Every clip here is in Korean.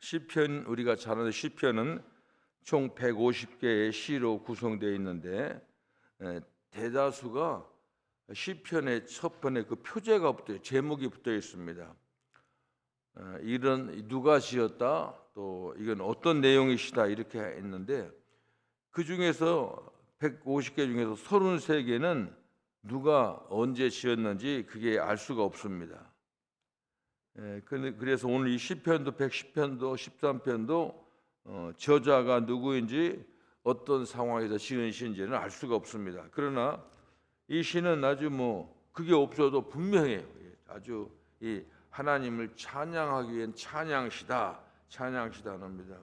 시편, 우리가 잘 아는 시편은 총 150개의 시로 구성되어 있는데 대다수가 시편의 첫 번에 그 표제가 붙어 제목이 붙어 있습니다. 이런 누가 지었다, 또 이건 어떤 내용이시다 이렇게 있는데 그 중에서 150개 중에서 33개는 누가 언제 지었는지 그게 알 수가 없습니다. 그래서 오늘 이 시편도 110편도 13편도 저자가 누구인지 어떤 상황에서 지은 시인지는 알 수가 없습니다. 그러나 이 시는 아주 그게 없어도 분명해요. 아주 이 하나님을 찬양하기 위한 찬양시다는 겁니다.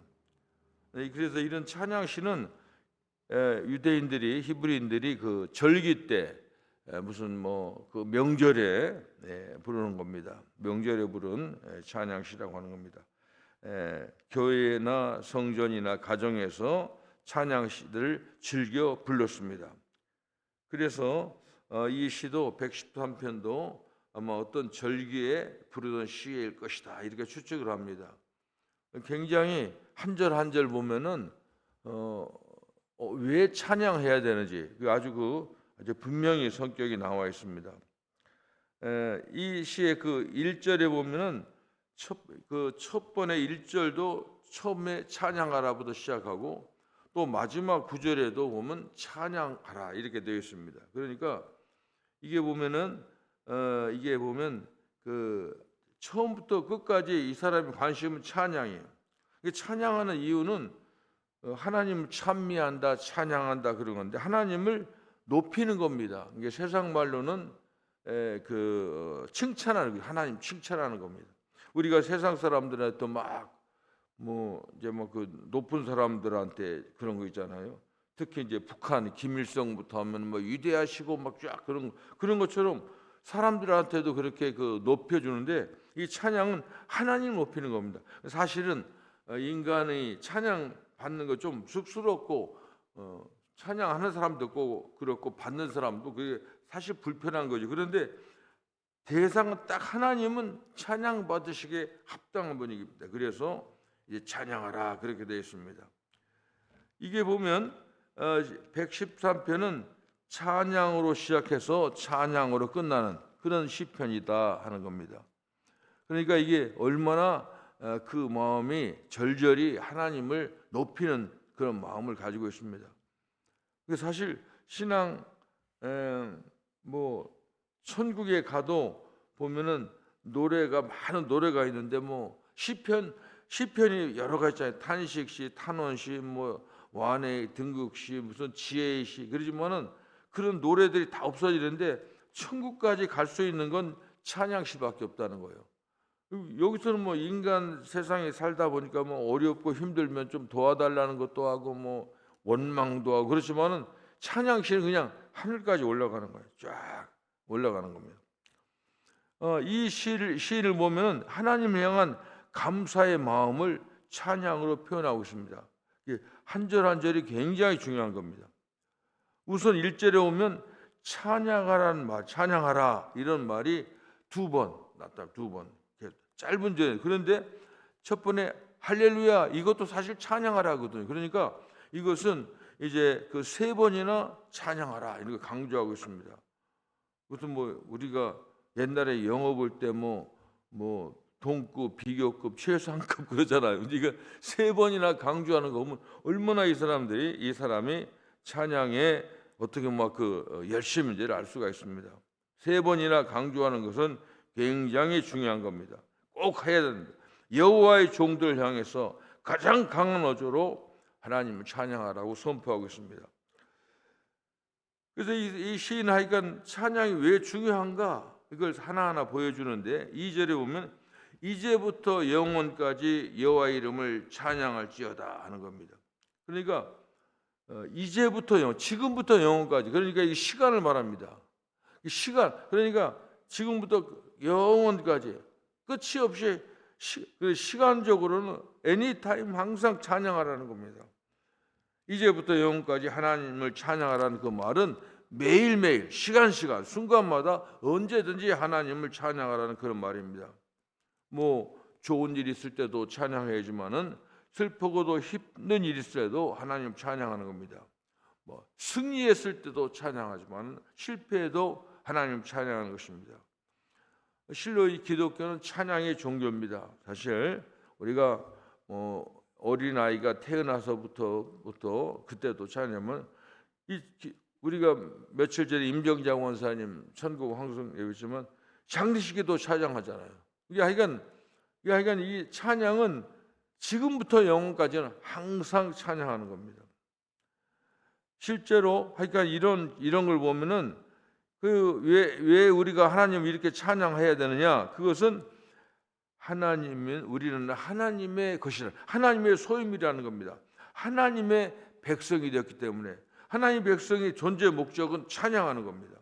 그래서 이런 찬양시는 유대인들이 히브리인들이 그 절기 때 무슨 그 명절에 부르는 겁니다. 명절에 부른 찬양시라고 하는 겁니다. 교회나 성전이나 가정에서 찬양시를 즐겨 불렀습니다. 그래서 이 시도 113편도 아마 어떤 절기에 부르던 시일 것이다 이렇게 추측을 합니다. 굉장히 한 절 한 절 보면은 왜 찬양해야 되는지 아주 분명히 성격이 나와 있습니다. 이 시의 그 1절에 보면은 첫 번에 1절도 처음에 찬양하라부터 시작하고 또 마지막 9절에도 보면 찬양하라 이렇게 되어 있습니다. 그러니까 이게 보면 그 처음부터 끝까지 이 사람의 관심은 찬양이에요. 찬양하는 이유는 하나님을 찬미한다, 찬양한다 그런 건데 하나님을 높이는 겁니다. 이게 세상 말로는 칭찬하는 거예요. 하나님 칭찬하는 겁니다. 우리가 세상 사람들한테 그 높은 사람들한테 그런 거 있잖아요. 특히 이제 북한 김일성부터 하면 위대하시고 쫙 그런 것처럼 사람들한테도 그렇게 높여주는데 이 찬양은 하나님 높이는 겁니다. 사실은 인간의 찬양 받는 거 좀 쑥스럽고 찬양하는 사람도 있고 그렇고 받는 사람도 그게 사실 불편한 거죠. 그런데 대상은 딱 하나님은 찬양 받으시기에 합당한 분위기입니다. 그래서 이제 찬양하라 그렇게 되어 있습니다. 이게 보면 113편은 찬양으로 시작해서 찬양으로 끝나는 그런 시편이다 하는 겁니다. 그러니까 이게 얼마나 그 마음이 절절히 하나님을 높이는 그런 마음을 가지고 있습니다. 사실 신앙 천국에 가도 보면은 많은 노래가 있는데 시편이 여러 가지 있잖아요. 탄식시, 탄원시, 완해, 등극시, 무슨 지혜의 시 그러지만은 그런 노래들이 다 없어지는데 천국까지 갈 수 있는 건 찬양시밖에 없다는 거예요. 여기서는 인간 세상에 살다 보니까 어렵고 힘들면 좀 도와달라는 것도 하고 원망도 하고 그렇지만은 찬양시는 그냥 하늘까지 올라가는 거예요. 쫙 올라가는 겁니다. 이 시를 보면 하나님을 향한 감사의 마음을 찬양으로 표현하고 있습니다. 한 절 한 절이 굉장히 중요한 겁니다. 우선 1절에 오면 찬양하라는 말, 찬양하라 이런 말이 두 번 나타나 두 번. 짧은 절. 그런데 첫 번에 할렐루야 이것도 사실 찬양하라거든요. 그러니까 이것은 이제 그 세 번이나 찬양하라 이렇게 강조하고 있습니다. 무슨 우리가 옛날에 영어 볼 때 동급, 비교급, 최상급 그러잖아요. 근데 이거 세 번이나 강조하는 거 보면 얼마나 이 사람이 찬양에 어떻게 열심인지를 알 수가 있습니다. 세 번이나 강조하는 것은 굉장히 중요한 겁니다. 꼭 해야 됩니다. 여호와의 종들을 향해서 가장 강한 어조로 하나님을 찬양하라고 선포하고 있습니다. 그래서 이 시인 하여간 찬양이 왜 중요한가 이걸 하나하나 보여주는데 2절에 보면 이제부터 영원까지 여호와의 이름을 찬양할지어다 하는 겁니다. 그러니까 이제부터 지금부터 영원까지 그러니까 이 시간을 말합니다. 이 시간 그러니까 지금부터 영원까지 끝이 없이 시간적으로는 애니타임 항상 찬양하라는 겁니다. 이제부터 영원까지 하나님을 찬양하라는 그 말은 매일매일 시간 순간마다 언제든지 하나님을 찬양하라는 그런 말입니다. 좋은 일 있을 때도 찬양해야지만은 슬프고도 힘든 일 있을 때도 하나님 찬양하는 겁니다. 뭐 승리했을 때도 찬양하지만 실패해도 하나님 찬양하는 것입니다. 실로 이 기독교는 찬양의 종교입니다. 사실 우리가 어린 아이가 태어나서부터 그때도 찬양하면 우리가 며칠 전에 임정장 원사님 천국 황송 예배지만 장례식에도 찬양하잖아요. 이게 하여간 이 찬양은 지금부터 영원까지는 항상 찬양하는 겁니다. 실제로 하여간 이런 걸 보면은 왜 우리가 하나님을 이렇게 찬양해야 되느냐? 그것은 우리는 하나님의 것이라, 하나님의 소유물이라는 겁니다. 하나님의 백성이 되었기 때문에 하나님 백성의 존재 목적은 찬양하는 겁니다.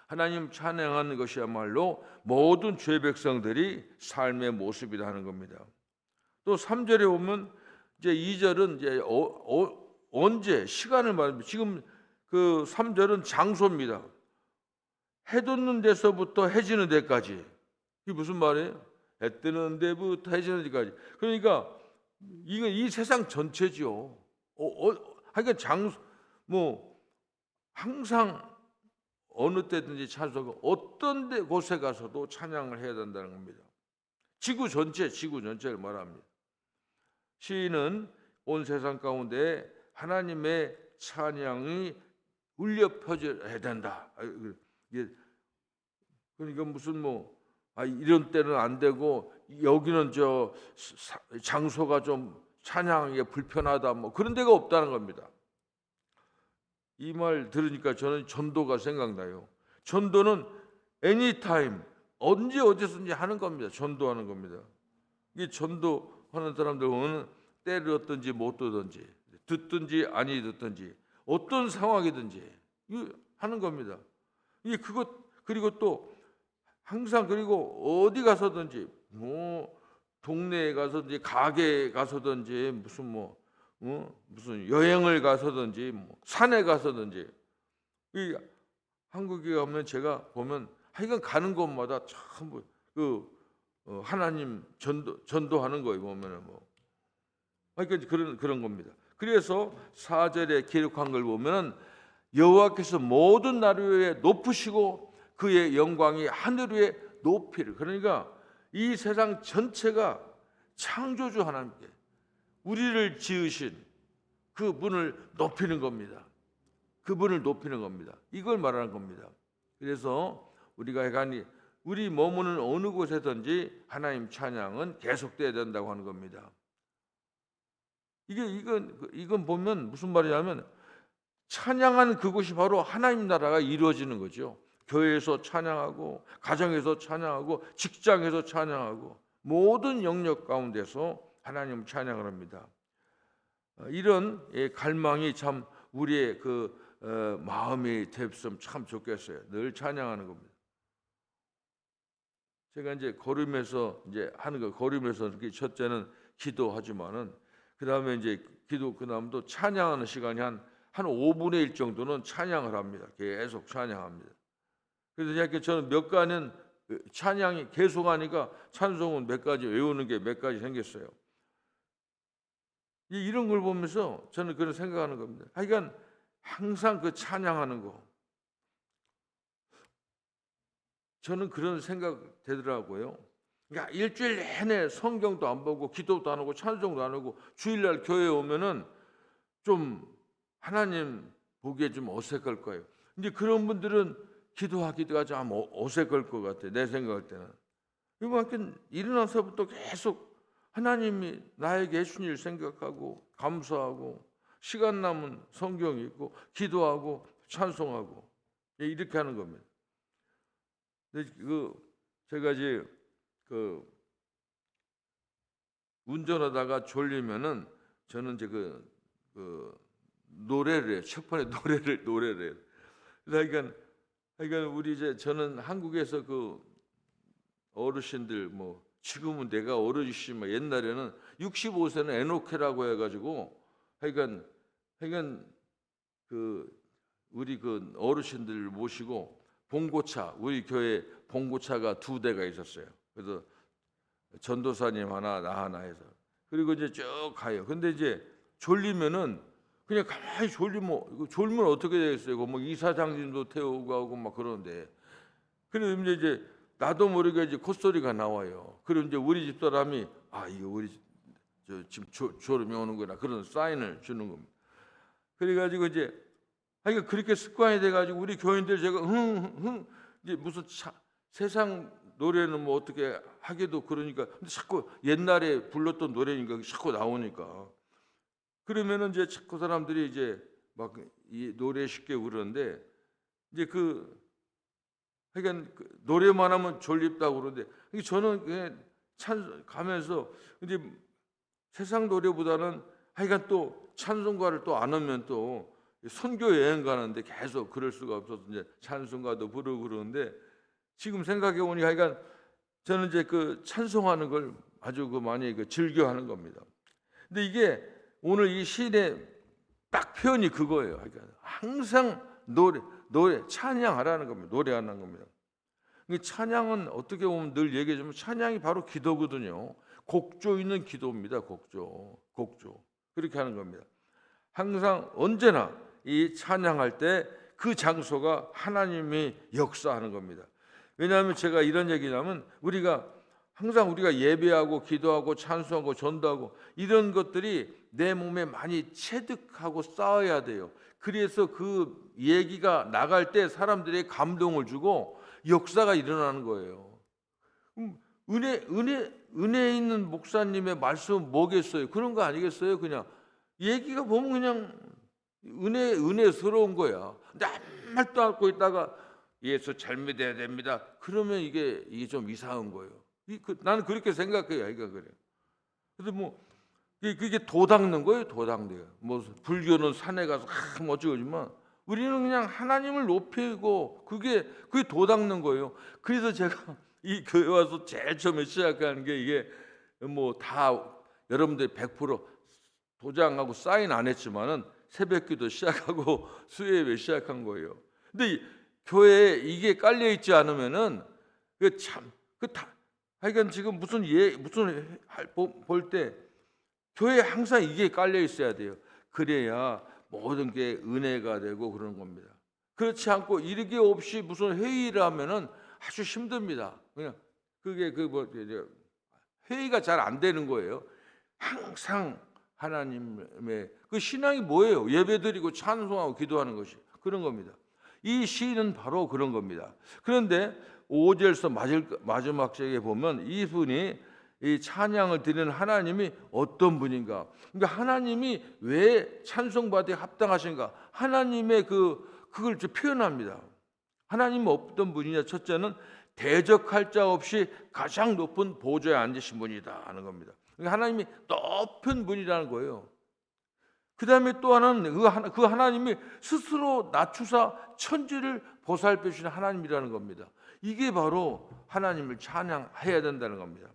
하나님 찬양하는 것이야말로 모든 죄 백성들이 삶의 모습이라 하는 겁니다. 또 3절에 보면 이제 2절은 이제 언제 시간을 말합니다. 지금 그 3절은 장소입니다. 해 돋는 데서부터 해지는 데까지. 이게 무슨 말이에요? 해 뜨는 데부터 해지는 데까지. 그러니까 이건 이 세상 전체죠. 하여간 항상 어느 때든지 찬송, 어떤 곳에 가서도 찬양을 해야 된다는 겁니다. 지구 전체를 말합니다. 시인은 온 세상 가운데 하나님의 찬양이 울려 퍼져야 된다. 그러니까 무슨 이런 때는 안 되고 여기는 장소가 좀 찬양하기 불편하다 그런 데가 없다는 겁니다. 이 말 들으니까 저는 전도가 생각나요. 전도는 anytime 언제 어디서든지 하는 겁니다. 전도하는 겁니다. 이 전도하는 사람들 보면 때를 얻든지 못 얻든지 듣든지 아니 듣든지 어떤 상황이든지 하는 겁니다. 그리고 또 항상 그리고 어디 가서든지 동네에 가서든지 가게에 가서든지 무슨 여행을 가서든지 산에 가서든지 이 한국에 가면 제가 보면 하여간 가는 곳마다 참 하나님 전도하는 거예요. 보면은 그러니까 그런 겁니다. 그래서 4절에 기록한 걸 보면은 여호와께서 모든 나라 위에 높으시고 그의 영광이 하늘 위에 높이를, 그러니까 이 세상 전체가 창조주 하나님께 우리를 지으신 그분을 높이는 겁니다. 그분을 높이는 겁니다. 이걸 말하는 겁니다. 그래서 우리가 우리 머무는 어느 곳에든지 하나님 찬양은 계속돼야 된다고 하는 겁니다. 이건 보면 무슨 말이냐면 찬양하는 그곳이 바로 하나님 나라가 이루어지는 거죠. 교회에서 찬양하고 가정에서 찬양하고 직장에서 찬양하고 모든 영역 가운데서 하나님 찬양을 합니다. 이런 갈망이 참 우리의 마음이 됐으면 참 좋겠어요. 늘 찬양하는 겁니다. 제가 이제 걸으면서 하는 거, 걸으면서 이렇게 첫째는 기도하지만은 그 다음에 이제 그 다음도 찬양하는 시간이 한 5분의 1 정도는 찬양을 합니다. 계속 찬양합니다. 그래서 이렇게 저는 몇 가지는 찬양이 계속하니까 찬송은 몇 가지 외우는 게 몇 가지 생겼어요. 이런 걸 보면서 저는 그런 생각하는 겁니다. 하여간 항상 그 찬양하는 거, 저는 그런 생각 되더라고요. 그러니까 일주일 내내 성경도 안 보고 기도도 안 하고 찬송도 안 하고 주일날 교회에 오면은 좀 하나님 보기에 좀 어색할 거예요. 근데 그런 분들은 기도하기가 좀 어색할 것 같아요. 내 생각할 때는. 이만큼 일어나서부터 계속 하나님이 나에게 해준 일 생각하고 감사하고 시간 남은 성경 읽고 기도하고 찬송하고 이렇게 하는 겁니다. 제가 이제 운전하다가 졸리면은 저는 이제 노래를 해요. 책판에 노래를 해요. 그러니까 우리 저는 한국에서 어르신들 지금은 내가 어르신이지만 옛날에는 65세는 에노케라고 해가지고 하여간 우리 어르신들 모시고 봉고차, 우리 교회 봉고차가 2대가 있었어요. 그래서 전도사님 하나 나 하나 해서 그리고 이제 쭉 가요. 근데 이제 졸리면은 그냥 가만히 졸면 어떻게 되겠어요? 뭐 이사장님도 태우고 가고 막 그러는데 그럼 이제 나도 모르게 이제 콧소리가 나와요. 그럼 이제 우리 집 사람이 이거 우리 지금 졸음이 오는구나 그런 사인을 주는 겁니다. 그래가지고 이제 그렇게 습관이 돼가지고 우리 교인들 제가 흥흥 이제 무슨 세상 노래는 뭐 어떻게 하기도 그러니까 근데 자꾸 옛날에 불렀던 노래니까 자꾸 나오니까 그러면은 이제 자꾸 사람들이 이제 막 이 노래 쉽게 부르는데 이제 노래만 하면 졸립다고 그러는데 저는 그냥 가면서 이제 세상 노래보다는 또 찬송가를 또 안 하면 또 선교 여행 가는데 계속 그럴 수가 없어서 이제 찬송가도 부르고 그러는데 지금 생각해 보니 저는 이제 찬송하는 걸 아주 많이 즐겨하는 겁니다. 근데 이게 오늘 이 시인의 딱 표현이 그거예요. 항상 노래 찬양하라는 겁니다. 노래하는 겁니다. 찬양은 어떻게 보면 늘 얘기하지만 찬양이 바로 기도거든요. 곡조 있는 기도입니다. 곡조 그렇게 하는 겁니다. 항상 언제나 이 찬양할 때 그 장소가 하나님이 역사하는 겁니다. 왜냐하면 제가 이런 얘기냐면 항상 우리가 예배하고 기도하고 찬송하고 전도하고 이런 것들이 내 몸에 많이 체득하고 쌓아야 돼요. 그래서 그 얘기가 나갈 때 사람들에게 감동을 주고 역사가 일어나는 거예요. 은혜 있는 목사님의 말씀은 뭐겠어요? 그런 거 아니겠어요? 그냥 얘기가 보면 그냥 은혜스러운 거야. 근데 아무 말도 안 하고 있다가 예수 잘 믿어야 됩니다. 그러면 이게 좀 이상한 거예요. 나는 그렇게 생각해요. 그래요. 그래서 그게 도닦는 거예요. 도닦는 거. 불교는 산에 가서 어쩌고지만 우리는 그냥 하나님을 높이고 그게 도닦는 거예요. 그래서 제가 이 교회 와서 제일 처음에 시작하는 게 이게 다 여러분들이 100% 도장하고 사인 안 했지만은 새벽기도 시작하고 수요예배 시작한 거예요. 근데 교회에 이게 깔려 있지 않으면은 지금 무슨 볼 때 교회에 항상 이게 깔려 있어야 돼요. 그래야 모든 게 은혜가 되고 그런 겁니다. 그렇지 않고 이렇게 없이 무슨 회의를 하면은 아주 힘듭니다. 그냥 그게 회의가 잘 안 되는 거예요. 항상 하나님의 신앙이 뭐예요? 예배드리고 찬송하고 기도하는 것이 그런 겁니다. 이 시는 바로 그런 겁니다. 그런데 5절에서 마지막 절에 보면 이분이 이 찬양을 드리는 하나님이 어떤 분인가? 그러니까 하나님이 왜 찬송받에 합당하신가? 하나님의 그걸 표현합니다. 하나님은 어떤 분이냐? 첫째는 대적할 자 없이 가장 높은 보좌에 앉으신 분이다 하는 겁니다. 그러니까 하나님이 높은 분이라는 거예요. 그 다음에 또 하나는 그 하나님이 스스로 낮추사 천지를 보살펴주시는 하나님이라는 겁니다. 이게 바로 하나님을 찬양해야 된다는 겁니다.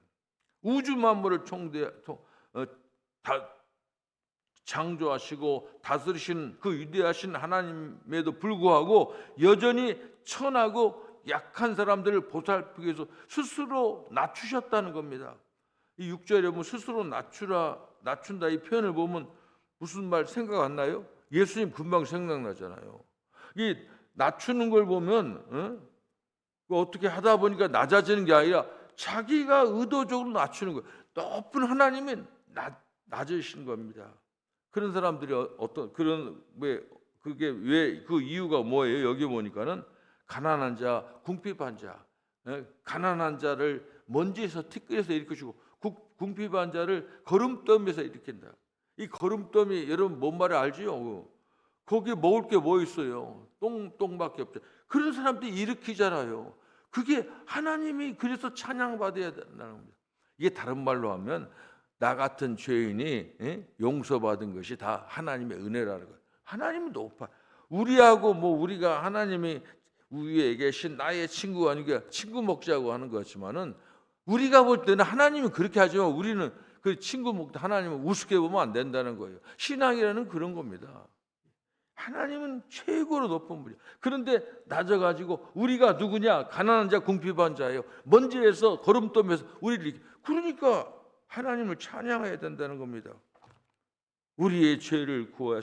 우주 만물을 창조하시고 다스리신 그 위대하신 하나님에도 불구하고 여전히 천하고 약한 사람들을 보살피기 위해서 스스로 낮추셨다는 겁니다. 이 6절에 보면 스스로 낮춘다 이 표현을 보면 무슨 말 생각 안 나요? 예수님 금방 생각나잖아요. 이 낮추는 걸 보면 어떻게 하다 보니까 낮아지는 게 아니라 자기가 의도적으로 낮추는 거예요. 높은 하나님이 낮으신 겁니다. 그런 사람들이 그게 왜 그 이유가 뭐예요? 여기 보니까는 가난한 자, 궁핍한 자, 가난한 자를 먼지에서 티끌에서 일으키시고 궁핍한 자를 거름더미에서 일으킨다. 이 거름더미 여러분 뭔 말을 알지요? 거기에 먹을 게 뭐 있어요? 똥밖에 없죠. 그런 사람들이 일으키잖아요. 그게 하나님이 그래서 찬양받아야 된다는 겁니다. 이게 다른 말로 하면 나 같은 죄인이 용서받은 것이 다 하나님의 은혜라는 거예요. 하나님은 높아. 우리가 하나님이 위에 계신 나의 친구가 아니고 친구 먹자고 하는 것이지만은 우리가 볼 때는 하나님은 그렇게 하지만 우리는 그 친구 먹다 하나님을 우습게 보면 안 된다는 거예요. 신앙이라는 그런 겁니다. 하나님은 최고로 높은 분이에요. 그런데 낮아가지고 우리가 누구냐? 가난한 자, 궁핍한 자예요. 먼지에서 거름떠면서 우리를 그러니까 하나님을 찬양해야 된다는 겁니다. 우리의 죄를 구해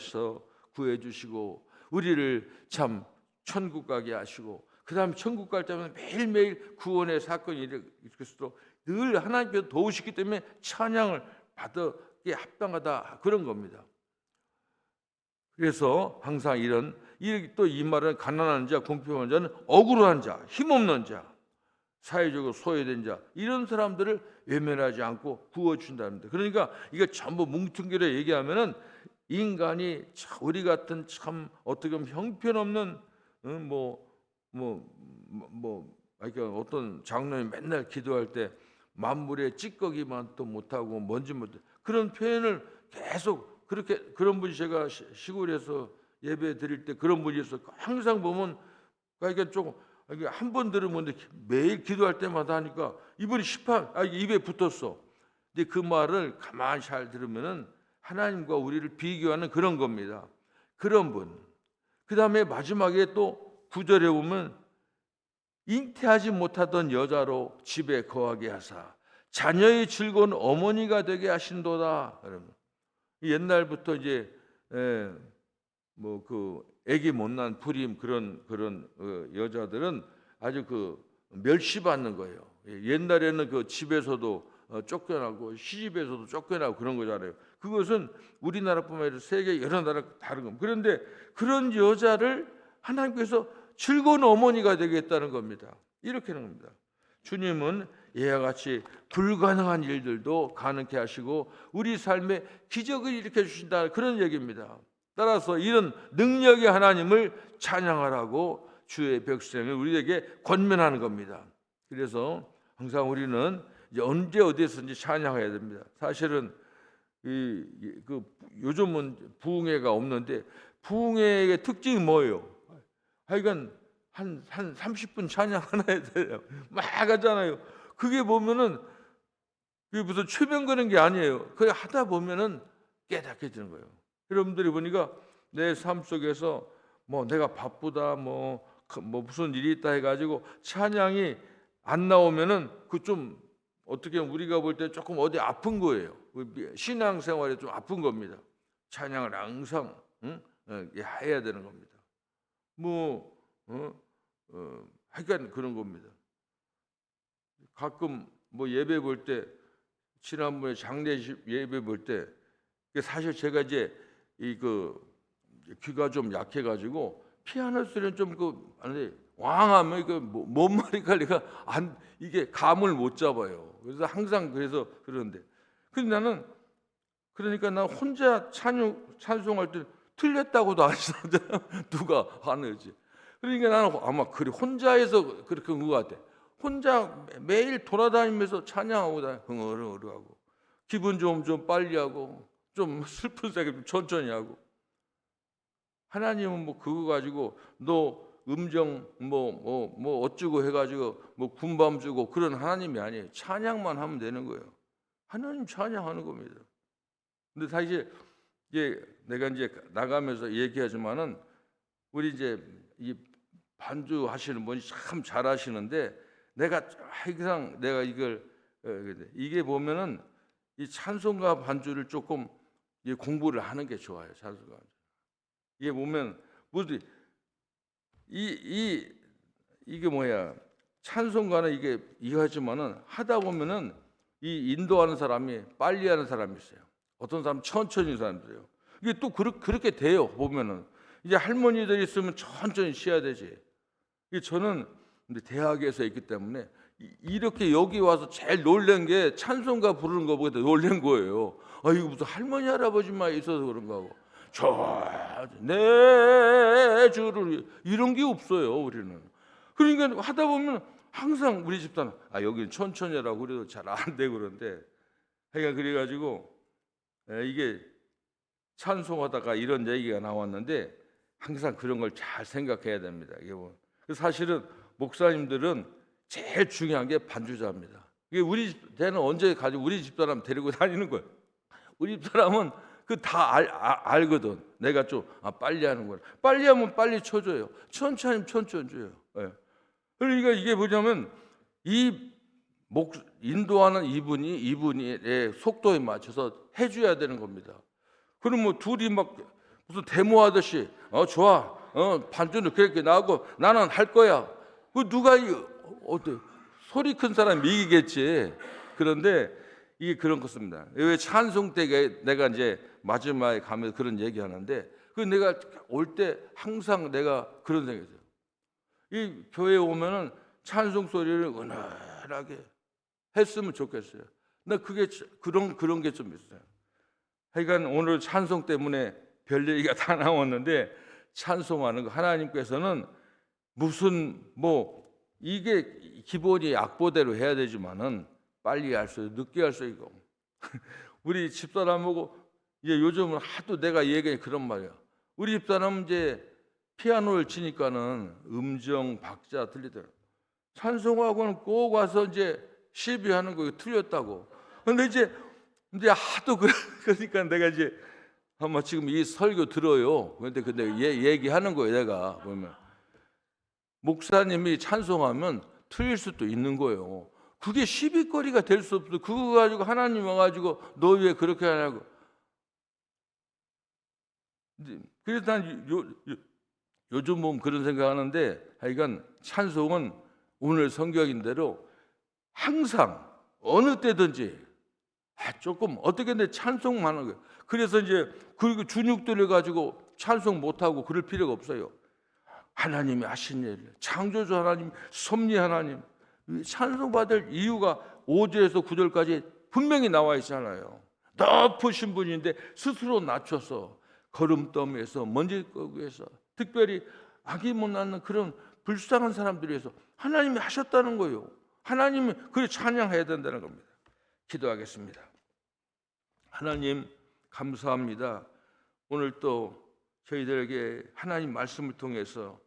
주시고 우리를 참 천국 가게 하시고 그다음에 천국 갈 때마다 매일매일 구원의 사건이 일으킬수록 늘 하나님께서 도우시기 때문에 찬양을 받기에 합당하다 그런 겁니다. 그래서 항상 또 이 말은 가난한 자, 궁핍한 자는 억울한 자, 힘없는 자, 사회적으로 소외된 자 이런 사람들을 외면하지 않고 구워준답니다. 그러니까 이게 전부 뭉뚱그려 얘기하면은 인간이 우리 같은 참 어떻게 보면 형편없는 그러니까 어떤 장로님 맨날 기도할 때 만물의 찌꺼기만 또 못하고 뭔지 못 그런 표현을 계속 그런 분이 제가 시골에서 예배 드릴 때 그런 분이 있어 항상 보면 그러니까 조금 한 번 들으면 매일 기도할 때마다 하니까 이분이 입에 붙었어. 근데 그 말을 가만히 잘 들으면은 하나님과 우리를 비교하는 그런 겁니다. 그런 분. 그 다음에 마지막에 또 9절에 보면 잉태하지 못하던 여자로 집에 거하게 하사 자녀의 즐거운 어머니가 되게 하신도다. 옛날부터 이제 애기 못난 불임 그런 여자들은 아주 멸시받는 거예요. 옛날에는 그 집에서도 쫓겨나고 시집에서도 쫓겨나고 그런 거잖아요. 그것은 우리나라뿐만 아니라 세계 여러 나라 다른 겁니다. 그런데 그런 여자를 하나님께서 즐거운 어머니가 되겠다는 겁니다. 이렇게 하는 겁니다. 주님은 이와 같이 불가능한 일들도 가능케 하시고 우리 삶에 기적을 일으켜 주신다 그런 얘기입니다. 따라서 이런 능력의 하나님을 찬양하라고 주의 백성을 우리에게 권면하는 겁니다. 그래서 항상 우리는 이제 언제 어디에서든지 찬양해야 됩니다. 사실은 요즘은 부흥회가 없는데 부흥회의 특징이 뭐예요? 하여간 한 30분 찬양하나 돼요. 막 하잖아요. 그게 보면은 그게 무슨 최면 거는 게 아니에요. 그게 하다 보면은 깨닫게지는 거예요. 여러분들이 보니까 내 삶 속에서 내가 바쁘다 무슨 일이 있다 해가지고 찬양이 안 나오면은 그 좀 어떻게 우리가 볼 때 조금 어디 아픈 거예요. 신앙생활에 좀 아픈 겁니다. 찬양을 항상 해야 되는 겁니다. 하여간 그런 겁니다. 가끔 예배 볼 때 지난번에 장례 예배 볼 때 사실 제가 이제 귀가 좀 약해가지고 피아노 소리는 좀 왕하면 뭔 말인가 내가 이게 감을 못 잡아요. 그래서 항상 그러는데 근데 나는 그러니까 나 혼자 찬송할 때 틀렸다고도 안 하잖아요. 누가 하는지. 그러니까 나는 아마 혼자해서 그렇게 한 것 같아. 혼자 매일 돌아다니면서 찬양하고 흥얼흥얼하고 기분 좀 빨리 하고 좀 슬픈 생각 천천히 하고 하나님은 그거 가지고 너 음정 어쩌고 해가지고 군밤 주고 그런 하나님이 아니에요. 찬양만 하면 되는 거예요. 하나님 찬양하는 겁니다. 근데 사실 내가 이제 나가면서 얘기하지만은 우리 이제 이 반주 하시는 분이 참 잘하시는데 항상 내가 이게 보면은 이 찬송가 반주를 조금 공부를 하는 게 좋아요. 찬송가 이게 보면 이게 찬송가는 이거 하지만은 하다 보면은 이 인도하는 사람이 빨리 하는 사람이 있어요. 어떤 사람 천천히 하는 사람들이에요. 이게 또 그렇게 돼요. 보면은 이제 할머니들이 있으면 천천히 쉬어야 되지. 저는 근데 대학에서 있기 때문에 이렇게 여기 와서 제일 놀란 게 찬송가 부르는 것보다 놀란 거예요. 이거 무슨 할머니 할아버지만 있어서 그런가 하고 내 주를 이런 게 없어요. 우리는. 그러니까 하다 보면 항상 우리 집사는 여기는 천천히 하라고 그래도 잘 안 되고 그런데 그래가지고 이게 찬송하다가 이런 얘기가 나왔는데 항상 그런 걸 잘 생각해야 됩니다. 사실은 목사님들은 제일 중요한 게 반주자입니다. 우리 때는 언제 가지고 우리 집사람 데리고 다니는 거예요. 우리 집사람은 다 알거든. 내가 좀 빨리 하는 거야. 빨리 하면 빨리 쳐줘요. 천천히 줘요. 그러니까 이게 뭐냐면 인도하는 이분의 속도에 맞춰서 해줘야 되는 겁니다. 그럼 뭐 둘이 막 무슨 데모하듯이 좋아 반주는 그렇게 나오고 나는 할 거야. 그 누가 어때 소리 큰 사람이 이기겠지. 그런데 이게 그런 것입니다. 왜 찬송 때 내가 이제 마지막에 가면서 그런 얘기하는데 그 내가 올 때 항상 내가 그런 생각이었어요. 이 교회에 오면은 찬송 소리를 은은하게 했으면 좋겠어요. 나 그게 그런 게 좀 있어요. 하여간 오늘 찬송 때문에 별 얘기가 다 나왔는데 찬송하는 거 하나님께서는 무슨 뭐 이게 기본이 악보대로 해야 되지만은 빨리 할 수 있고 늦게 할 수 있고 우리 집사람하고 이제 요즘은 하도 내가 얘기해 그런 말이야. 우리 집사람은 이제 피아노를 치니까는 음정 박자 틀리더라고. 찬송하고는 꼭 와서 이제 시비하는 거 틀렸다고. 근데 이제 하도 그러니까 내가 이제 아마 지금 이 설교 들어요. 근데 얘기하는 거예요. 내가 보면 목사님이 찬송하면 틀릴 수도 있는 거예요. 그게 시비거리가 될 수 없어. 그거 가지고 하나님 와가지고 너 왜 그렇게 하냐고. 그래서 난 요즘 보면 그런 생각하는데 하여간 찬송은 오늘 성경인대로 항상 어느 때든지 조금 어떻게든 찬송만 하는 거예요. 그래서 이제 그 준육들을 가지고 찬송 못하고 그럴 필요가 없어요. 하나님이 하신 일, 창조주 하나님, 섭리 하나님 찬송받을 이유가 5절에서 9절까지 분명히 나와 있잖아요. 높으신 분인데 스스로 낮춰서 거름더미에서 먼지거구에서 특별히 악이 못 낳는 그런 불쌍한 사람들을 위해서 하나님이 하셨다는 거예요. 하나님이 그걸 찬양해야 된다는 겁니다. 기도하겠습니다. 하나님 감사합니다. 오늘 또 저희들에게 하나님 말씀을 통해서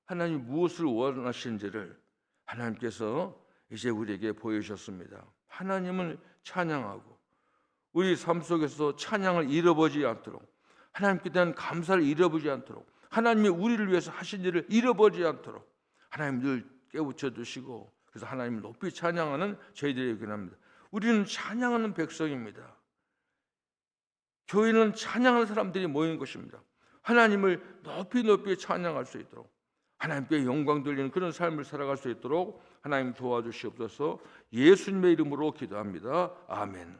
하나님 무엇을 원하시는지를 하나님께서 이제 우리에게 보여주셨습니다. 하나님을 찬양하고 우리 삶 속에서 찬양을 잃어버리지 않도록 하나님께 대한 감사를 잃어버리지 않도록 하나님이 우리를 위해서 하신 일을 잃어버리지 않도록 하나님 늘 깨우쳐 주시고 그래서 하나님을 높이 찬양하는 저희들에게 합니다. 우리는 찬양하는 백성입니다. 교회는 찬양하는 사람들이 모인 것입니다. 하나님을 높이 찬양할 수 있도록 하나님께 영광 돌리는 그런 삶을 살아갈 수 있도록 하나님 도와주시옵소서. 예수님의 이름으로 기도합니다. 아멘.